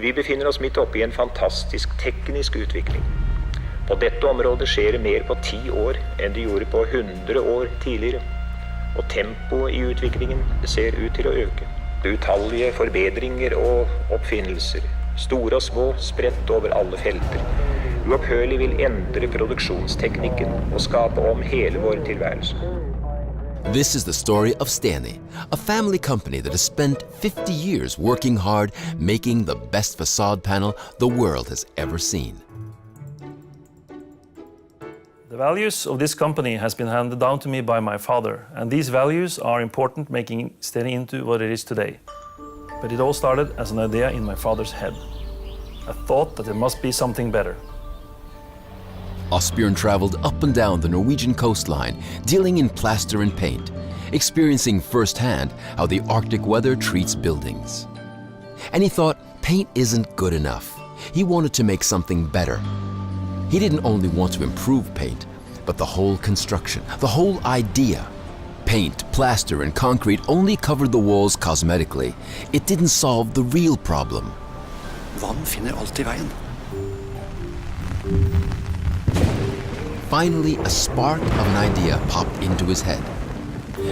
Vi befinner oss midt oppe i en fantastisk teknisk utvikling. På dette området skjer det mer på 10 år enn det gjorde på 100 år tidligere. Og tempoet i utviklingen ser ut til å øke. Utallige forbedringer og oppfinnelser, store og små, spredt over alle felter, uopphørlig vil endre produksjonsteknikken og skape om hele vår tilværelse. This is the story of Steni, a family company that has spent 50 years working hard, making the best facade panel the world has ever seen. The values of this company has been handed down to me by my father, and these values are important making Steni into what it is today. But it all started as an idea in my father's head. I thought that there must be something better. Asbjørn traveled up and down the Norwegian coastline, dealing in plaster and paint, experiencing firsthand how the Arctic weather treats buildings. And he thought paint isn't good enough. He wanted to make something better. He didn't only want to improve paint, but the whole construction, the whole idea. Paint, plaster, and concrete only covered the walls cosmetically. It didn't solve the real problem. Vann finner alltid veien. Finally, a spark of an idea popped into his head.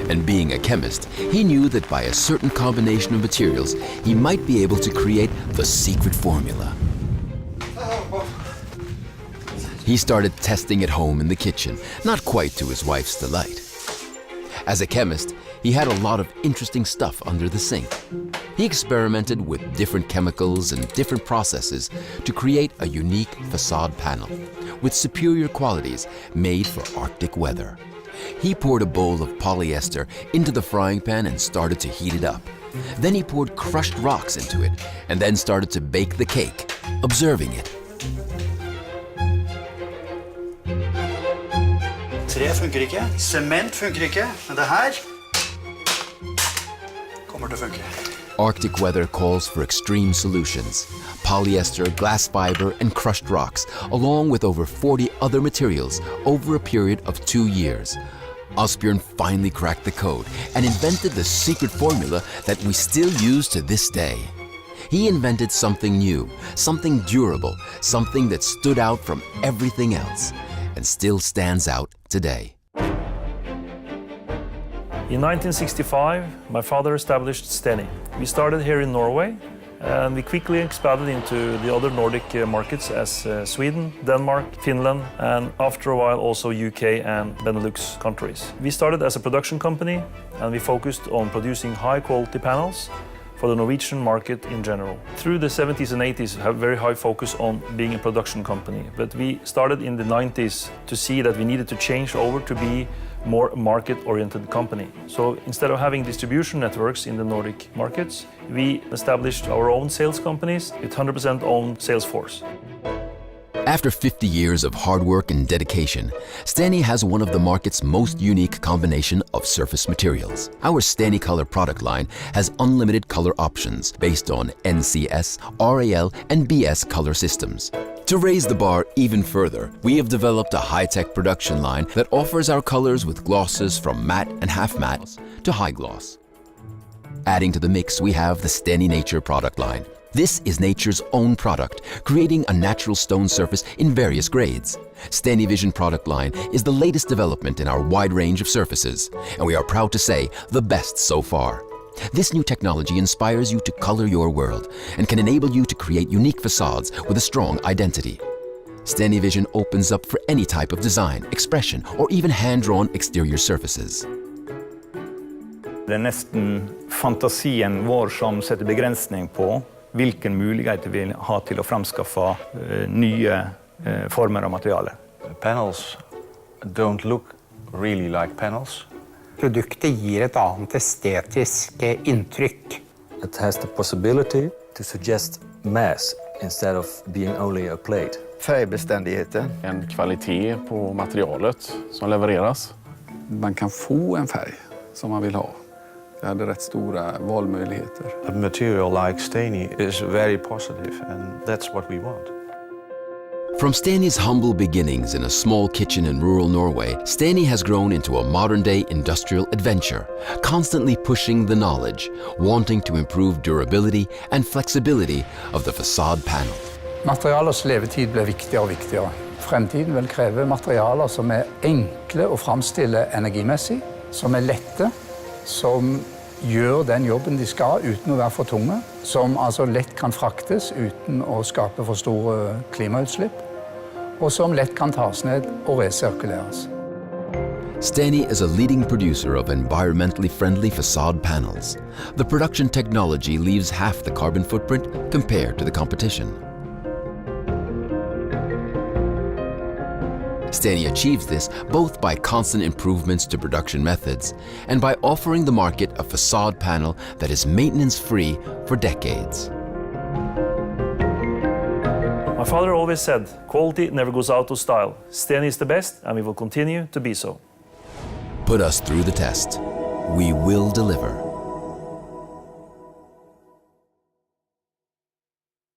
And being a chemist, he knew that by a certain combination of materials, he might be able to create the secret formula. He started testing at home in the kitchen, not quite to his wife's delight. As a chemist, he had a lot of interesting stuff under the sink. He experimented with different chemicals and different processes to create a unique facade panel with superior qualities made for Arctic weather. He poured a bowl of polyester into the frying pan and started to heat it up. Then he poured crushed rocks into it and then started to bake the cake, observing it. Tre funker ikke, sement funker ikke, men det her kommer til å funke. Arctic weather calls for extreme solutions. Polyester, glass fiber, and crushed rocks, along with over 40 other materials over a period of 2 years. Asbjørn finally cracked the code and invented the secret formula that we still use to this day. He invented something new, something durable, something that stood out from everything else and still stands out today. In 1965, my father established Steni. We started here in Norway, and we quickly expanded into the other Nordic markets as Sweden, Denmark, Finland, and after a while also UK and Benelux countries. We started as a production company, and we focused on producing high-quality panels for the Norwegian market in general. Through the 70s and 80s, we have very high focus on being a production company, but we started in the 90s to see that we needed to change over to be more market-oriented company. So instead of having distribution networks in the Nordic markets, we established our own sales companies with 100% own sales force. After 50 years of hard work and dedication, Steni has one of the market's most unique combination of surface materials. Our Steni Color product line has unlimited color options based on NCS, RAL, and BS color systems. To raise the bar even further, we have developed a high-tech production line that offers our colors with glosses from matte and half matte to high gloss. Adding to the mix, we have the Steni Nature product line. This is nature's own product, creating a natural stone surface in various grades. Steni Vision product line is the latest development in our wide range of surfaces, and we are proud to say the best so far. This new technology inspires you to color your world and can enable you to create unique facades with a strong identity. Steni Vision opens up for any type of design, expression, or even hand-drawn exterior surfaces. Det nesten fantasien vår som setter begrensning på hvilken muligheter vi har til å framskaffe nye former av materiale. Panels don't look really like panels. Produktet gir et annet estetisk inntrykk. It has the possibility to suggest mass instead of being only a plate. Färgbestämdigheten. En kvalitet på materialet som levereras. Man kan få en färg som man vill ha. Det hade rätt stora valmöjligheter. A material like Steni is very positive and that's what we want. From Steni's humble beginnings in a small kitchen in rural Norway, Steni has grown into a modern-day industrial adventure, constantly pushing the knowledge, wanting to improve durability and flexibility of the facade panel. Materialers levetid blir viktigere og viktigere. Fremtiden vil kreve materialer som er enkle å framstille energimessig, som er lette, som gjør den jobben de skal uten å være for tunge, som altså lett kan fraktes uten å skape for store klimautslipp, og som lett kan tas ned og resirkuleres. Steni is a leading producer of environmentally friendly facade panels. The production technology leaves half the carbon footprint compared to the competition. Steni achieves this both by constant improvements to production methods and by offering the market a facade panel that is maintenance-free for decades. My father always said, quality never goes out of style. Steni is the best, and we will continue to be so. Put us through the test. We will deliver.